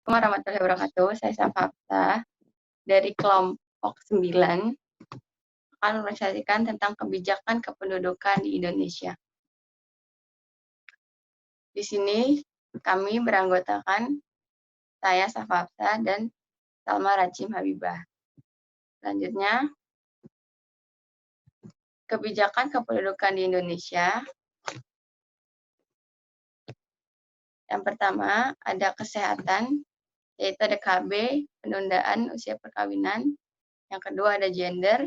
Assalamualaikum warahmatullahi wabarakatuh. Saya Safa dari kelompok 9 akan mempresentasikan tentang kebijakan kependudukan di Indonesia. Di sini kami beranggotakan saya Safa dan Salma Rajim Habibah. Selanjutnya, kebijakan kependudukan di Indonesia. Yang pertama, ada kesehatan, yaitu ada KB, penundaan usia perkawinan. Yang kedua ada gender,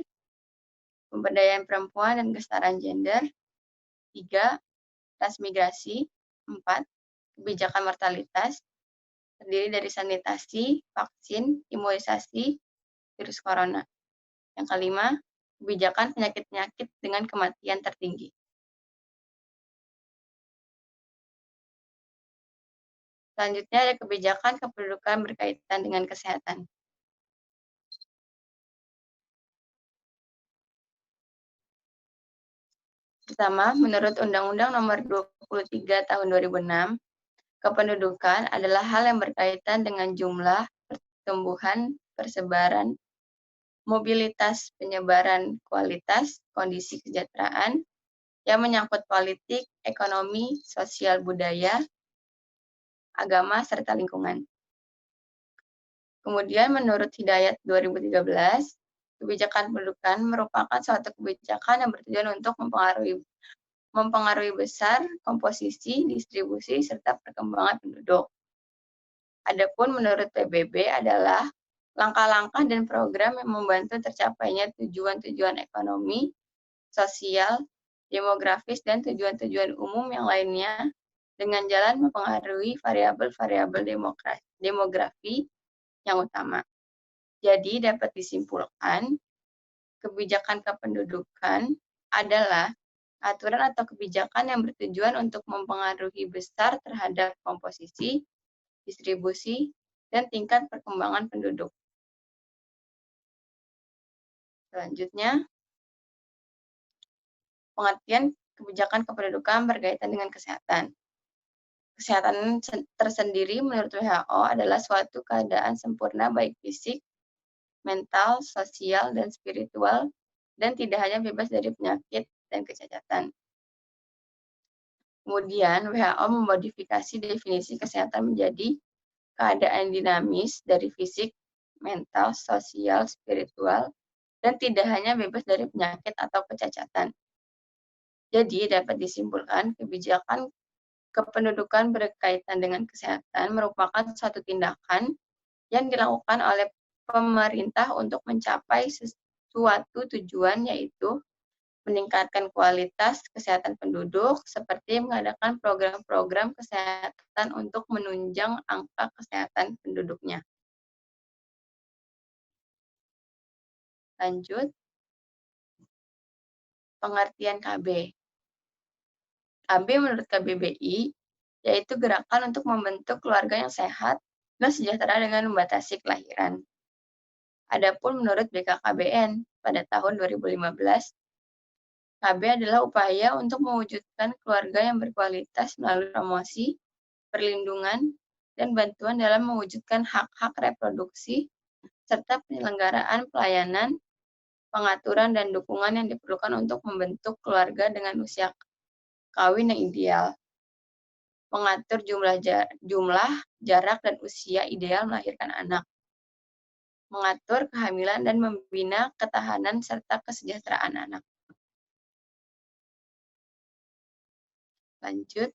pemberdayaan perempuan dan kesetaraan gender. 3, transmigrasi. 4, kebijakan mortalitas, terdiri dari sanitasi, vaksin, imunisasi, virus corona. Yang kelima, kebijakan penyakit-penyakit dengan kematian tertinggi. Selanjutnya ada kebijakan kependudukan berkaitan dengan kesehatan. Pertama, menurut Undang-Undang Nomor 23 Tahun 2006, kependudukan adalah hal yang berkaitan dengan jumlah, pertumbuhan, persebaran, mobilitas, penyebaran, kualitas, kondisi kesejahteraan, yang menyangkut politik, ekonomi, sosial budaya, agama, serta lingkungan. Kemudian menurut Hidayat 2013, kebijakan pendudukan merupakan suatu kebijakan yang bertujuan untuk mempengaruhi besar, komposisi, distribusi, serta perkembangan penduduk. Adapun menurut PBB adalah langkah-langkah dan program yang membantu tercapainya tujuan-tujuan ekonomi, sosial, demografis, dan tujuan-tujuan umum yang lainnya dengan jalan mempengaruhi variabel-variabel demografi yang utama. Jadi dapat disimpulkan, kebijakan kependudukan adalah aturan atau kebijakan yang bertujuan untuk mempengaruhi besar terhadap komposisi, distribusi, dan tingkat perkembangan penduduk. Selanjutnya, pengertian kebijakan kependudukan berkaitan dengan kesehatan. Kesehatan tersendiri menurut WHO adalah suatu keadaan sempurna baik fisik, mental, sosial, dan spiritual, dan tidak hanya bebas dari penyakit dan kecacatan. Kemudian, WHO memodifikasi definisi kesehatan menjadi keadaan dinamis dari fisik, mental, sosial, spiritual, dan tidak hanya bebas dari penyakit atau kecacatan. Jadi, dapat disimpulkan kebijakan kependudukan berkaitan dengan kesehatan merupakan suatu tindakan yang dilakukan oleh pemerintah untuk mencapai suatu tujuan, yaitu meningkatkan kualitas kesehatan penduduk, seperti mengadakan program-program kesehatan untuk menunjang angka kesehatan penduduknya. Lanjut, pengertian KB. KB menurut KBBI, yaitu gerakan untuk membentuk keluarga yang sehat dan sejahtera dengan membatasi kelahiran. Adapun menurut BKKBN pada tahun 2015, KB adalah upaya untuk mewujudkan keluarga yang berkualitas melalui promosi, perlindungan, dan bantuan dalam mewujudkan hak-hak reproduksi, serta penyelenggaraan pelayanan, pengaturan, dan dukungan yang diperlukan untuk membentuk keluarga dengan usia kawin yang ideal, mengatur jumlah, jarak, dan usia ideal melahirkan anak, mengatur kehamilan, dan membina ketahanan serta kesejahteraan anak. Lanjut,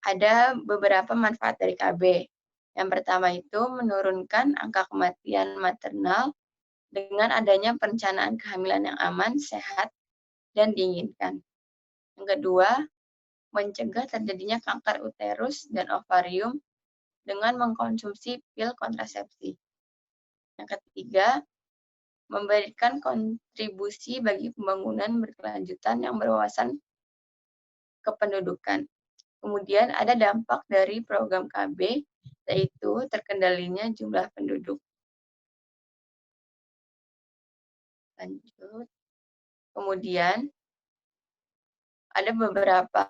ada beberapa manfaat dari KB. Yang pertama itu menurunkan angka kematian maternal dengan adanya perencanaan kehamilan yang aman, sehat, dan diinginkan. Yang kedua, mencegah terjadinya kanker uterus dan ovarium dengan mengkonsumsi pil kontrasepsi. Yang ketiga, memberikan kontribusi bagi pembangunan berkelanjutan yang berwawasan kependudukan. Kemudian ada dampak dari program KB, yaitu terkendalinya jumlah penduduk. Lanjut. Kemudian ada beberapa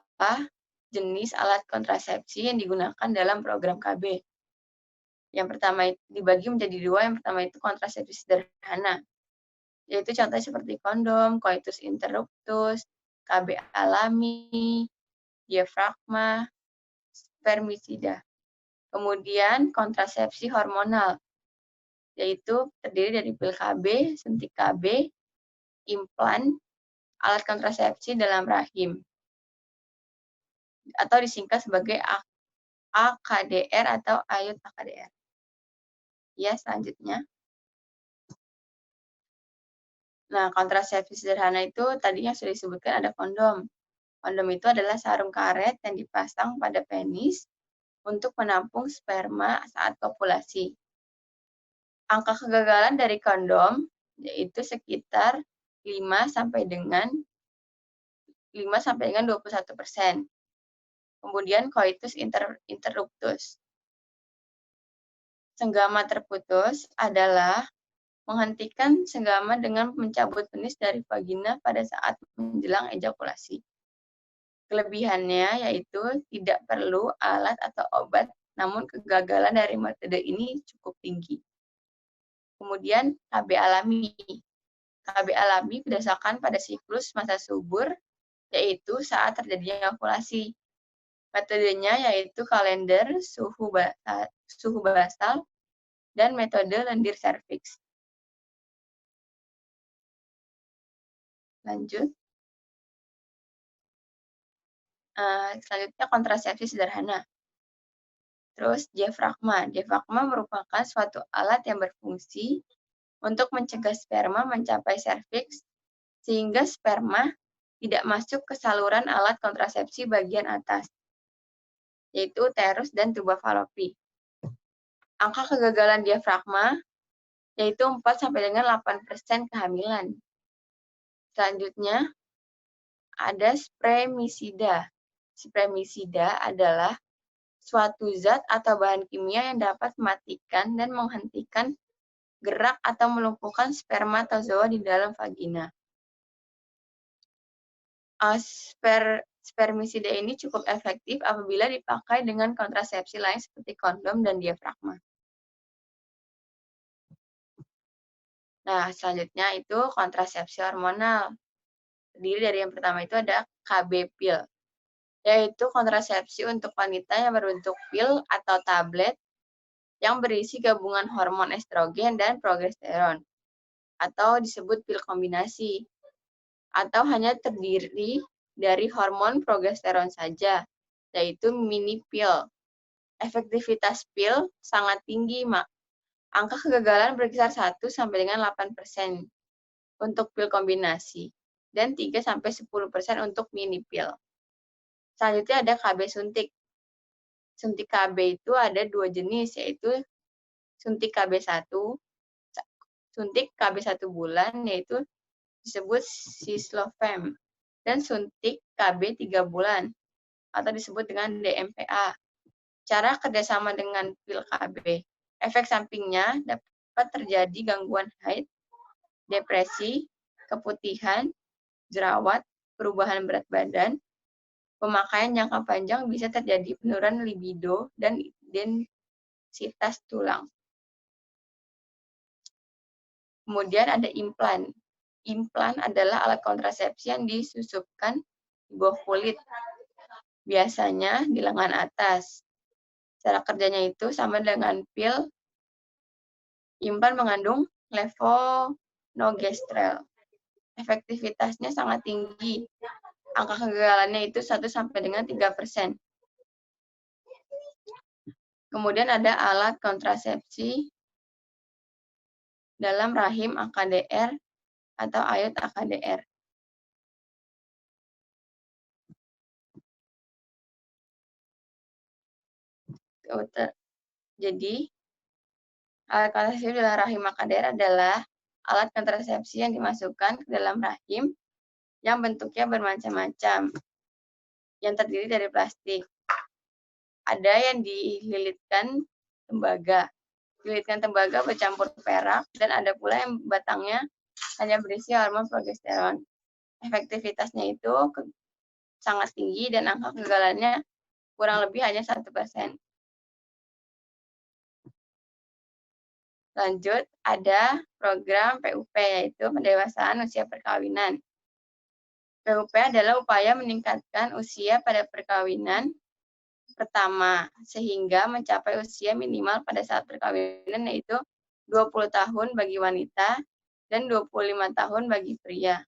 jenis alat kontrasepsi yang digunakan dalam program KB. Yang pertama dibagi menjadi dua, yang pertama itu kontrasepsi sederhana, yaitu contohnya seperti kondom, coitus interruptus, KB alami, diafragma, spermisida. Kemudian kontrasepsi hormonal, yaitu terdiri dari pil KB, suntik KB, implan, alat kontrasepsi dalam rahim, atau disingkat sebagai AKDR atau AYUT AKDR. Ya, selanjutnya. Nah, kontrasepsi sederhana itu tadinya sudah disebutkan ada kondom. Kondom itu adalah sarung karet yang dipasang pada penis untuk menampung sperma saat kopulasi. Angka kegagalan dari kondom yaitu sekitar 5 sampai dengan 21%. Kemudian coitus interruptus. Senggama terputus adalah menghentikan senggama dengan mencabut penis dari vagina pada saat menjelang ejakulasi. Kelebihannya yaitu tidak perlu alat atau obat, namun kegagalan dari metode ini cukup tinggi. Kemudian KB alami. KB alami berdasarkan pada siklus masa subur, yaitu saat terjadinya ovulasi. Metodenya yaitu kalender, suhu basal, dan metode lendir serviks. Lanjut. Selanjutnya kontrasepsi sederhana. Terus diafragma. Diafragma merupakan suatu alat yang berfungsi untuk mencegah sperma mencapai serviks sehingga sperma tidak masuk ke saluran alat kontrasepsi bagian atas, yaitu uterus dan tuba falopi. Angka kegagalan diafragma yaitu 4 sampai dengan 8% kehamilan. Selanjutnya ada spermisida. Spermisida adalah suatu zat atau bahan kimia yang dapat mematikan dan menghentikan gerak atau melumpuhkan spermatozoa di dalam vagina. Spermisida ini cukup efektif apabila dipakai dengan kontrasepsi lain seperti kondom dan diafragma. Nah, selanjutnya itu kontrasepsi hormonal. Terdiri dari yang pertama itu ada KB pil, yaitu kontrasepsi untuk wanita yang berbentuk pil atau tablet yang berisi gabungan hormon estrogen dan progesteron, atau disebut pil kombinasi, atau hanya terdiri dari hormon progesteron saja, yaitu mini pil. Efektivitas pil sangat tinggi, angka kegagalan berkisar 1 sampai dengan 8% untuk pil kombinasi dan 3 sampai 10% untuk mini pil. Selanjutnya ada KB suntik. Suntik KB itu ada 2 jenis, yaitu suntik KB1, suntik KB 1 bulan, yaitu disebut Sislofem, dan suntik KB 3 bulan, atau disebut dengan DMPA. Cara kerjasama dengan pil KB. Efek sampingnya dapat terjadi gangguan haid, depresi, keputihan, jerawat, perubahan berat badan. Pemakaian jangka panjang bisa terjadi penurunan libido dan densitas tulang. Kemudian ada implan. Implan adalah alat kontrasepsi yang disusupkan di bawah kulit, biasanya di lengan atas. Cara kerjanya itu sama dengan pil. Implan mengandung levonorgestrel. Efektivitasnya sangat tinggi. Angka kegagalannya itu 1 sampai dengan 3%. Kemudian ada alat kontrasepsi dalam rahim AKDR atau AYUT AKDR. Jadi, alat kontrasepsi dalam rahim AKDR adalah alat kontrasepsi yang dimasukkan ke dalam rahim yang bentuknya bermacam-macam, yang terdiri dari plastik. Ada yang dililitkan tembaga. Lilitkan tembaga bercampur perak, dan ada pula yang batangnya hanya berisi hormon progesteron. Efektivitasnya itu sangat tinggi dan angka kegagalannya kurang lebih hanya 1%. Lanjut, ada program PUP, yaitu pendewasaan usia perkawinan. PUP adalah upaya meningkatkan usia pada perkawinan pertama, sehingga mencapai usia minimal pada saat perkawinan, yaitu 20 tahun bagi wanita dan 25 tahun bagi pria.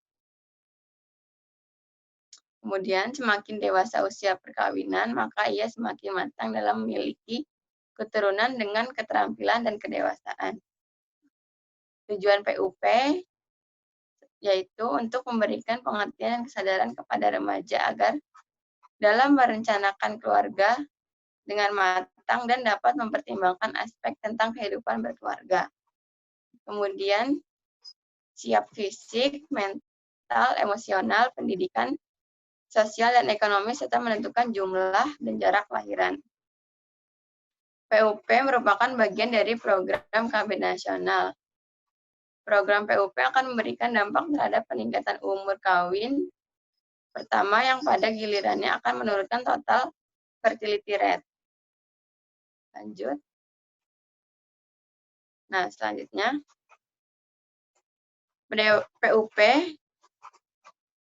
Kemudian, semakin dewasa usia perkawinan, maka ia semakin matang dalam memiliki keturunan dengan keterampilan dan kedewasaan. Tujuan PUP yaitu untuk memberikan pengertian dan kesadaran kepada remaja agar dalam merencanakan keluarga dengan matang dan dapat mempertimbangkan aspek tentang kehidupan berkeluarga. Kemudian, siap fisik, mental, emosional, pendidikan, sosial, dan ekonomi, serta menentukan jumlah dan jarak lahiran. PUP merupakan bagian dari program KB nasional. Program PUP akan memberikan dampak terhadap peningkatan umur kawin pertama yang pada gilirannya akan menurunkan total fertility rate. Lanjut. Nah, selanjutnya, PUP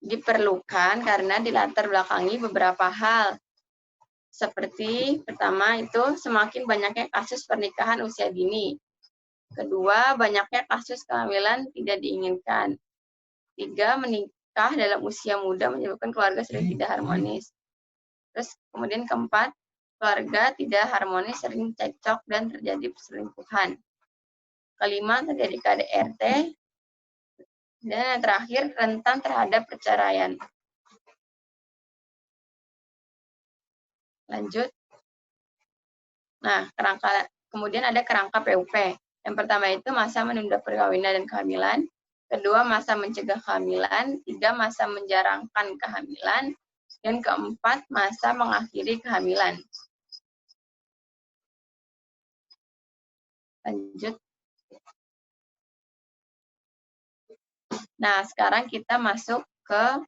diperlukan karena dilatar belakangi beberapa hal. Seperti pertama itu semakin banyaknya kasus pernikahan usia dini. Kedua, banyaknya kasus kehamilan tidak diinginkan. Tiga, menikah dalam usia muda menyebabkan keluarga sering tidak harmonis. Terus kemudian keempat, keluarga tidak harmonis, sering cekcok dan terjadi perselingkuhan. Kelima, terjadi KDRT. Dan yang terakhir, rentan terhadap perceraian. Lanjut. Nah, kemudian ada kerangka PUP. Yang pertama itu masa menunda perkawinan dan kehamilan. Kedua, masa mencegah kehamilan. Tiga, masa menjarangkan kehamilan. Dan keempat, masa mengakhiri kehamilan. Lanjut. Nah, sekarang kita masuk ke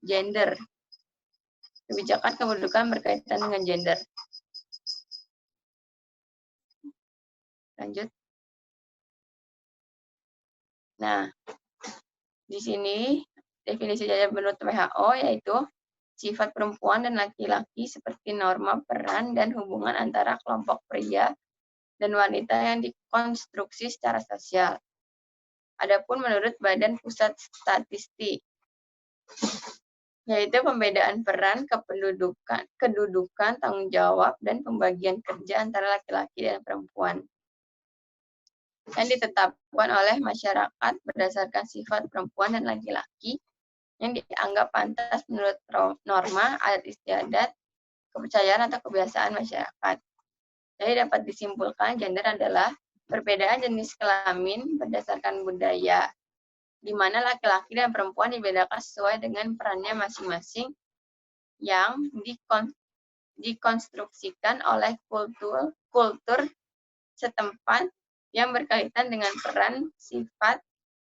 gender. Kebijakan kependudukan berkaitan dengan gender. Lanjut. Nah, di sini definisi gender menurut WHO yaitu sifat perempuan dan laki-laki seperti norma peran dan hubungan antara kelompok pria dan wanita yang dikonstruksi secara sosial. Adapun menurut Badan Pusat Statistik, yaitu pembedaan peran, kedudukan, tanggung jawab, dan pembagian kerja antara laki-laki dan perempuan yang ditetapkan oleh masyarakat berdasarkan sifat perempuan dan laki-laki yang dianggap pantas menurut norma, adat istiadat, kepercayaan atau kebiasaan masyarakat. Jadi dapat disimpulkan gender adalah perbedaan jenis kelamin berdasarkan budaya, di mana laki-laki dan perempuan dibedakan sesuai dengan perannya masing-masing yang dikonstruksikan oleh kultur setempat yang berkaitan dengan peran, sifat,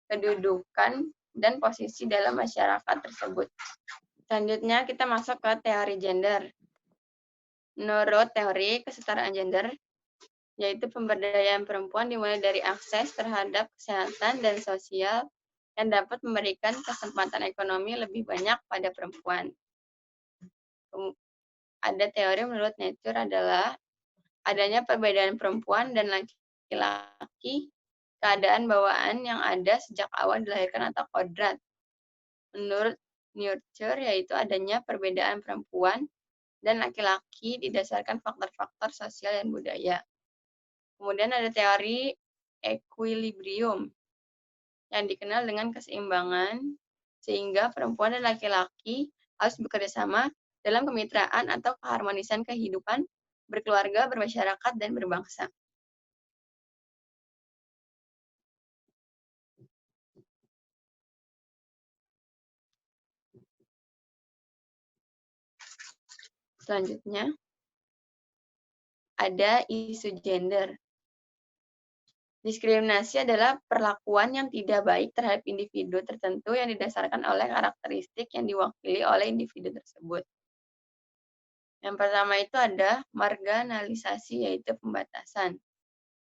kedudukan, dan posisi dalam masyarakat tersebut. Selanjutnya kita masuk ke teori gender. Menurut teori kesetaraan gender, yaitu pemberdayaan perempuan dimulai dari akses terhadap kesehatan dan sosial yang dapat memberikan kesempatan ekonomi lebih banyak pada perempuan. Ada teori menurut Nature adalah adanya perbedaan perempuan dan laki-laki, keadaan bawaan yang ada sejak awal dilahirkan atau kodrat. Menurut Nurture, yaitu adanya perbedaan perempuan dan laki-laki didasarkan faktor-faktor sosial dan budaya. Kemudian ada teori equilibrium yang dikenal dengan keseimbangan, sehingga perempuan dan laki-laki harus bekerja sama dalam kemitraan atau keharmonisan kehidupan berkeluarga, bermasyarakat, dan berbangsa. Selanjutnya, ada isu gender. Diskriminasi adalah perlakuan yang tidak baik terhadap individu tertentu yang didasarkan oleh karakteristik yang diwakili oleh individu tersebut. Yang pertama itu ada marginalisasi, yaitu pembatasan.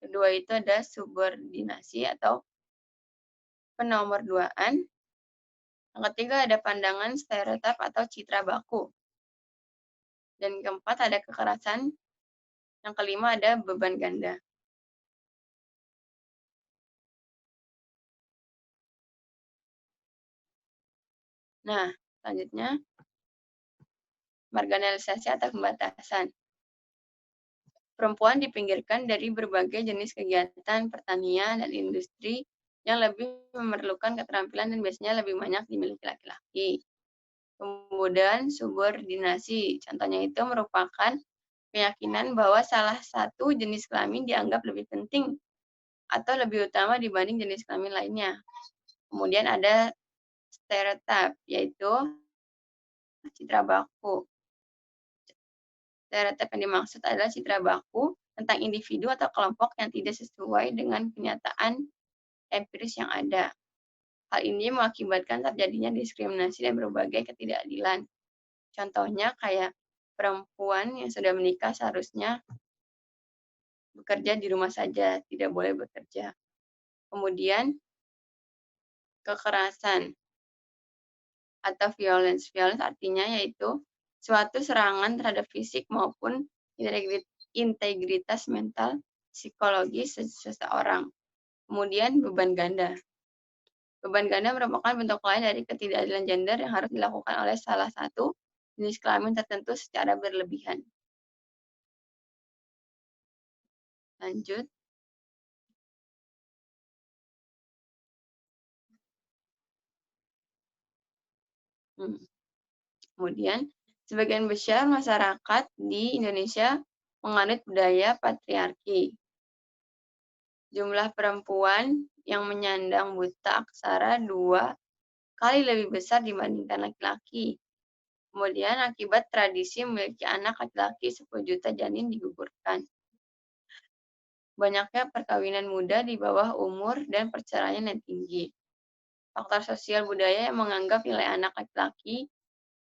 Kedua itu ada subordinasi atau penomorduaan. Yang ketiga ada pandangan stereotip atau citra baku. Dan keempat ada kekerasan. Yang kelima ada beban ganda. Nah, selanjutnya marginalisasi atau pembatasan. Perempuan dipinggirkan dari berbagai jenis kegiatan pertanian dan industri yang lebih memerlukan keterampilan dan biasanya lebih banyak dimiliki laki-laki. Kemudian subordinasi, contohnya itu merupakan keyakinan bahwa salah satu jenis kelamin dianggap lebih penting atau lebih utama dibanding jenis kelamin lainnya. Kemudian ada stereotip, yaitu citra baku. Stereotip yang dimaksud adalah citra baku tentang individu atau kelompok yang tidak sesuai dengan kenyataan empiris yang ada. Hal ini mengakibatkan terjadinya diskriminasi dan berbagai ketidakadilan. Contohnya kayak perempuan yang sudah menikah seharusnya bekerja di rumah saja, tidak boleh bekerja. Kemudian kekerasan atau violence. Violence artinya yaitu suatu serangan terhadap fisik maupun integritas mental psikologis seseorang. Kemudian beban ganda. Beban ganda merupakan bentuk lain dari ketidakadilan gender yang harus dilakukan oleh salah satu jenis kelamin tertentu secara berlebihan. Lanjut. Kemudian, sebagian besar masyarakat di Indonesia menganut budaya patriarki. Jumlah perempuan yang menyandang buta aksara 2 kali lebih besar dibandingkan laki-laki. Kemudian, akibat tradisi memiliki anak laki-laki 10 juta janin digugurkan. Banyaknya perkawinan muda di bawah umur dan perceraian yang tinggi. Faktor sosial budaya yang menganggap nilai anak laki-laki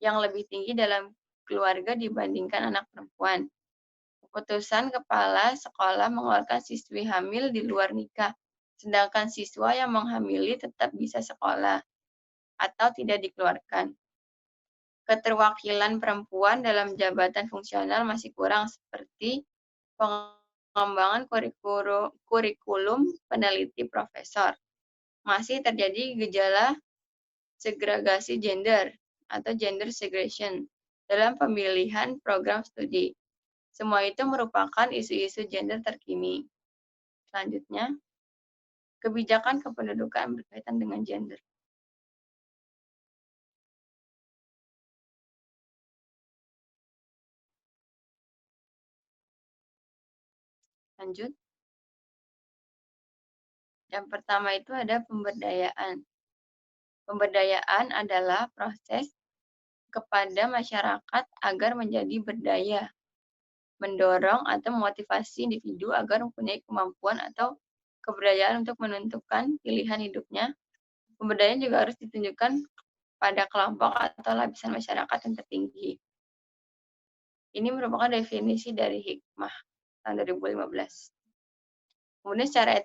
yang lebih tinggi dalam keluarga dibandingkan anak perempuan. Keputusan kepala sekolah mengeluarkan siswi hamil di luar nikah, sedangkan siswa yang menghamili tetap bisa sekolah atau tidak dikeluarkan. Keterwakilan perempuan dalam jabatan fungsional masih kurang, seperti pengembangan kurikulum peneliti profesor. Masih terjadi gejala segregasi gender atau gender segregation dalam pemilihan program studi. Semua itu merupakan isu-isu gender terkini. Selanjutnya, kebijakan kependudukan berkaitan dengan gender. Lanjut. Yang pertama itu ada pemberdayaan. Pemberdayaan adalah proses kepada masyarakat agar menjadi berdaya, mendorong atau memotivasi individu agar mempunyai kemampuan atau keberdayaan untuk menentukan pilihan hidupnya. Pemberdayaan juga harus ditunjukkan pada kelompok atau lapisan masyarakat yang tertinggi. Ini merupakan definisi dari hikmah tahun 2015. Kemudian secara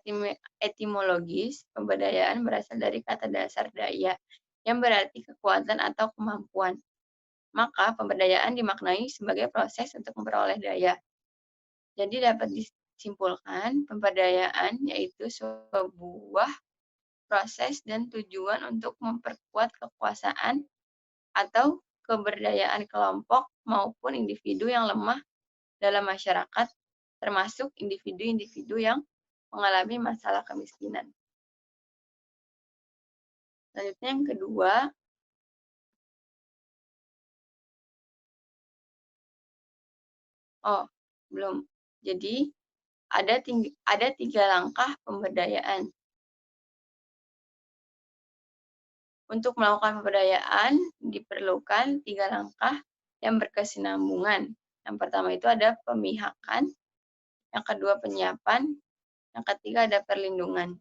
etimologis, pemberdayaan berasal dari kata dasar daya, yang berarti kekuatan atau kemampuan. Maka pemberdayaan dimaknai sebagai proses untuk memperoleh daya. Jadi dapat disimpulkan, pemberdayaan yaitu sebuah proses dan tujuan untuk memperkuat kekuasaan atau keberdayaan kelompok maupun individu yang lemah dalam masyarakat, termasuk individu-individu yang mengalami masalah kemiskinan. Selanjutnya yang kedua, belum. Jadi ada 3 langkah pemberdayaan. Untuk melakukan pemberdayaan diperlukan 3 langkah yang berkesinambungan. Yang pertama itu ada pemihakan, yang kedua penyiapan, Yang ketiga ada perlindungan.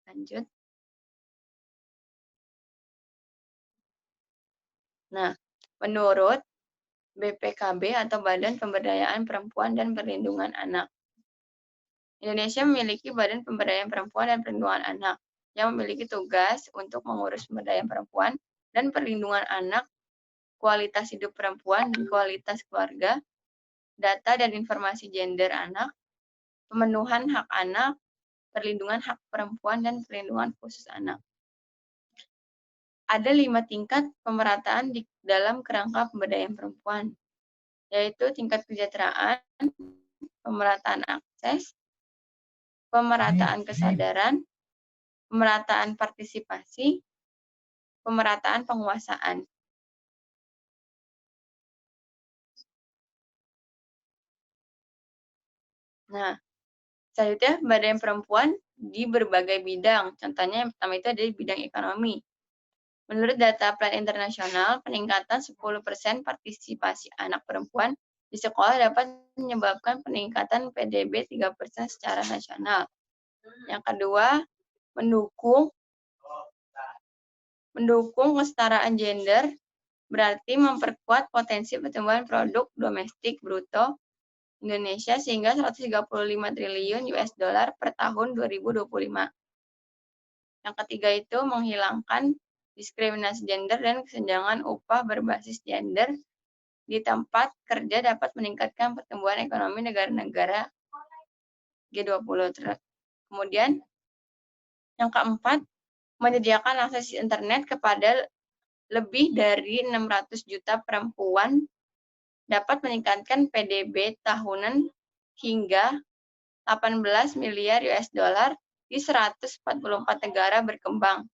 Lanjut. Nah, menurut BPKB atau Badan Pemberdayaan Perempuan dan Perlindungan Anak, Indonesia memiliki Badan Pemberdayaan Perempuan dan Perlindungan Anak yang memiliki tugas untuk mengurus pemberdayaan perempuan dan perlindungan anak, kualitas hidup perempuan dan kualitas keluarga, data dan informasi gender anak, pemenuhan hak anak, perlindungan hak perempuan, dan perlindungan khusus anak. Ada 5 tingkat pemerataan di dalam kerangka pemberdayaan perempuan, yaitu tingkat kesejahteraan, pemerataan akses, pemerataan kesadaran, pemerataan partisipasi, pemerataan penguasaan. Nah, selanjutnya pemberdayaan perempuan di berbagai bidang. Contohnya yang pertama itu ada di bidang ekonomi. Menurut data Plan Internasional, peningkatan 10% partisipasi anak perempuan di sekolah dapat menyebabkan peningkatan PDB 3% secara nasional. Yang kedua, mendukung kesetaraan gender, berarti memperkuat potensi pertumbuhan produk domestik bruto Indonesia sehingga 135 triliun US dollar per tahun 2025. Yang ketiga itu menghilangkan diskriminasi gender dan kesenjangan upah berbasis gender di tempat kerja dapat meningkatkan pertumbuhan ekonomi negara-negara G20. Kemudian yang keempat, menyediakan akses internet kepada lebih dari 600 juta perempuan dapat meningkatkan PDB tahunan hingga 18 miliar US dollar di 144 negara berkembang.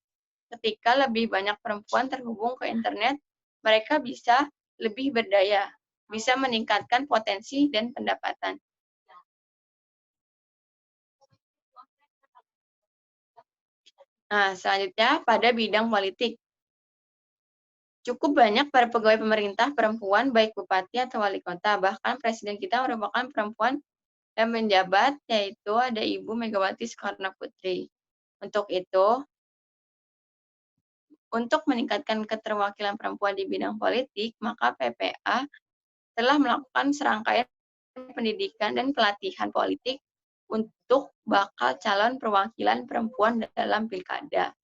Ketika lebih banyak perempuan terhubung ke internet, mereka bisa lebih berdaya, bisa meningkatkan potensi dan pendapatan. Nah, selanjutnya pada bidang politik. Cukup banyak para pegawai pemerintah perempuan, baik bupati atau wali kota. Bahkan presiden kita merupakan perempuan dan menjabat, yaitu ada Ibu Megawati Soekarno Putri. Untuk itu, untuk meningkatkan keterwakilan perempuan di bidang politik, maka PPA telah melakukan serangkaian pendidikan dan pelatihan politik untuk bakal calon perwakilan perempuan dalam pilkada.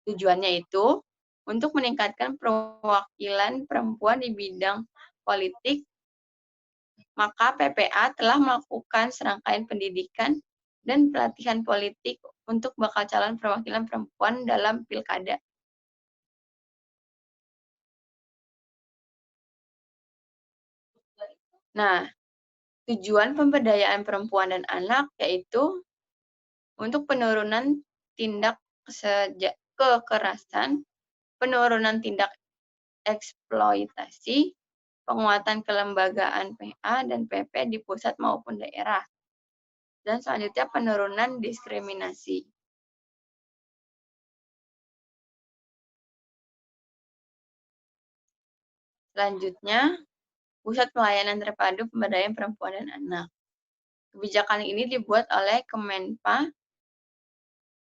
Tujuannya itu untuk meningkatkan perwakilan perempuan di bidang politik, maka PPA telah melakukan serangkaian pendidikan dan pelatihan politik untuk bakal calon perwakilan perempuan dalam pilkada. Nah, tujuan pemberdayaan perempuan dan anak yaitu untuk penurunan tindak kekerasan, penurunan tindak eksploitasi, penguatan kelembagaan PA dan PP di pusat maupun daerah, dan selanjutnya penurunan diskriminasi. Selanjutnya, Pusat Pelayanan Terpadu Pemberdayaan Perempuan dan Anak. Kebijakan ini dibuat oleh Kemenpa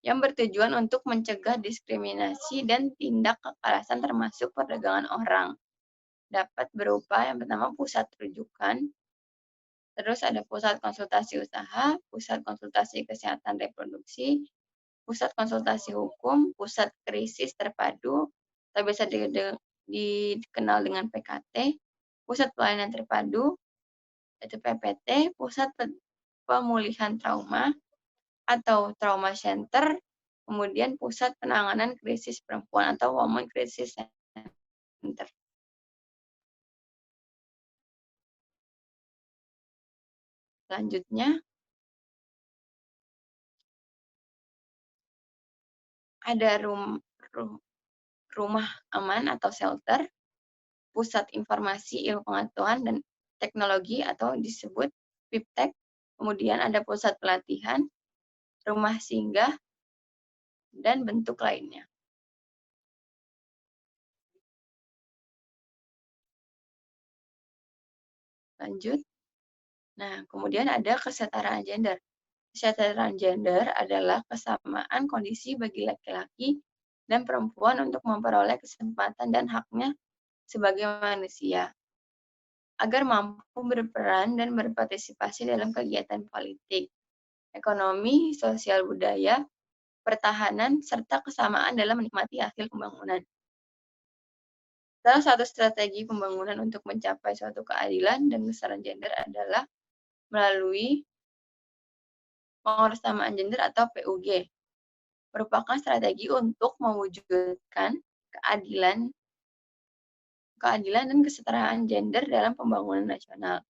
yang bertujuan untuk mencegah diskriminasi dan tindak kekerasan termasuk perdagangan orang. Dapat berupa yang pertama pusat rujukan, terus ada pusat konsultasi usaha, pusat konsultasi kesehatan reproduksi, pusat konsultasi hukum, pusat krisis terpadu, atau biasa dikenal dengan PKT, pusat pelayanan terpadu, yaitu PPT, pusat pemulihan trauma atau trauma center, kemudian pusat penanganan krisis perempuan atau women crisis center. Selanjutnya, ada rumah aman atau shelter, pusat informasi ilmu pengetahuan dan teknologi atau disebut PIPTEK, kemudian ada pusat pelatihan, rumah singgah, dan bentuk lainnya. Lanjut. Nah, kemudian ada kesetaraan gender. Kesetaraan gender adalah kesamaan kondisi bagi laki-laki dan perempuan untuk memperoleh kesempatan dan haknya sebagai manusia, agar mampu berperan dan berpartisipasi dalam kegiatan politik, ekonomi, sosial budaya, pertahanan, serta kesamaan dalam menikmati hasil pembangunan. Salah satu strategi pembangunan untuk mencapai suatu keadilan dan kesetaraan gender adalah melalui pengurusan gender atau PUG, merupakan strategi untuk mewujudkan keadilan dan kesetaraan gender dalam pembangunan nasional.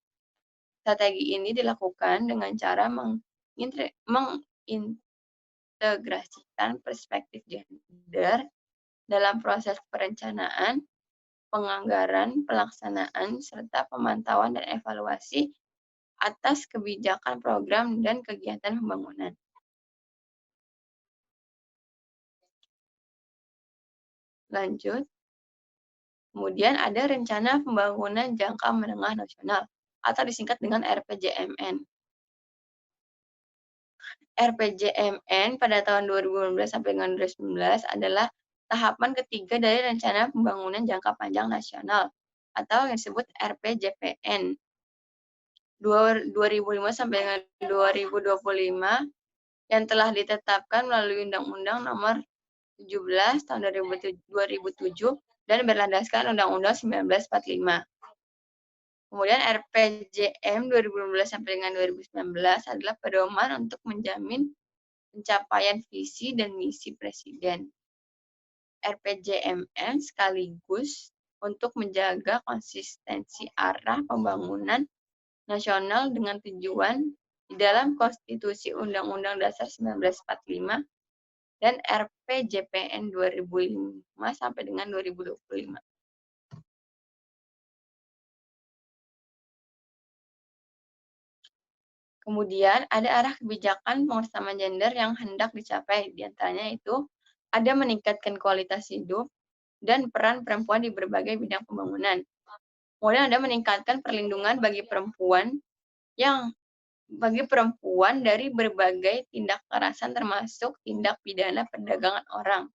Strategi ini dilakukan dengan cara mengintegrasikan perspektif gender dalam proses perencanaan, penganggaran, pelaksanaan, serta pemantauan dan evaluasi atas kebijakan program dan kegiatan pembangunan. Lanjut. Kemudian ada Rencana Pembangunan Jangka Menengah Nasional atau disingkat dengan RPJMN. RPJMN pada tahun 2015 sampai dengan 2019 adalah tahapan ketiga dari Rencana Pembangunan Jangka Panjang Nasional atau yang disebut RPJPN 2005 sampai dengan 2025 yang telah ditetapkan melalui Undang-Undang Nomor 17 tahun 2007 dan berlandaskan Undang-Undang 1945. Kemudian RPJM 2015 sampai dengan 2019 adalah pedoman untuk menjamin pencapaian visi dan misi Presiden. RPJMN sekaligus untuk menjaga konsistensi arah pembangunan nasional dengan tujuan di dalam Konstitusi Undang-Undang Dasar 1945 dan RPJPN 2005 sampai dengan 2025. Kemudian ada arah kebijakan pengurusan gender yang hendak dicapai, diantaranya itu ada meningkatkan kualitas hidup dan peran perempuan di berbagai bidang pembangunan. Kemudian ada meningkatkan perlindungan bagi perempuan dari berbagai tindak kekerasan termasuk tindak pidana perdagangan orang.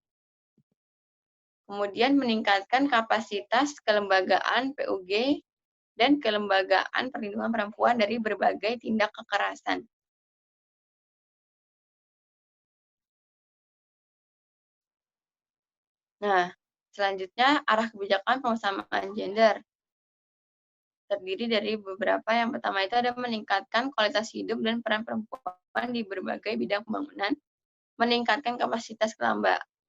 Kemudian meningkatkan kapasitas kelembagaan PUG dan kelembagaan perlindungan perempuan dari berbagai tindak kekerasan. Nah, selanjutnya arah kebijakan pengusahaan gender. Terdiri dari beberapa, yang pertama itu ada meningkatkan kualitas hidup dan peran perempuan di berbagai bidang pembangunan, meningkatkan kapasitas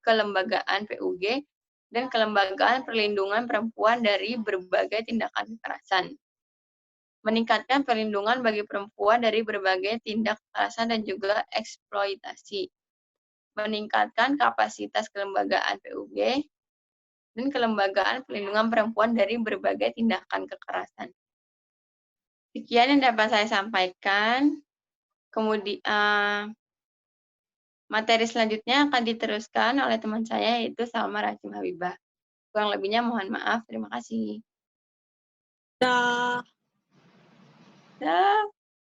kelembagaan PUG, dan kelembagaan perlindungan perempuan dari berbagai tindakan kekerasan. Meningkatkan perlindungan bagi perempuan dari berbagai tindak kekerasan dan juga eksploitasi. Meningkatkan kapasitas kelembagaan PUG, dan kelembagaan perlindungan perempuan dari berbagai tindakan kekerasan. Sekian yang dapat saya sampaikan. Kemudian materi selanjutnya akan diteruskan oleh teman saya, yaitu Salma Rachim Habibah. Kurang lebihnya mohon maaf. Terima kasih. Dah. Dah.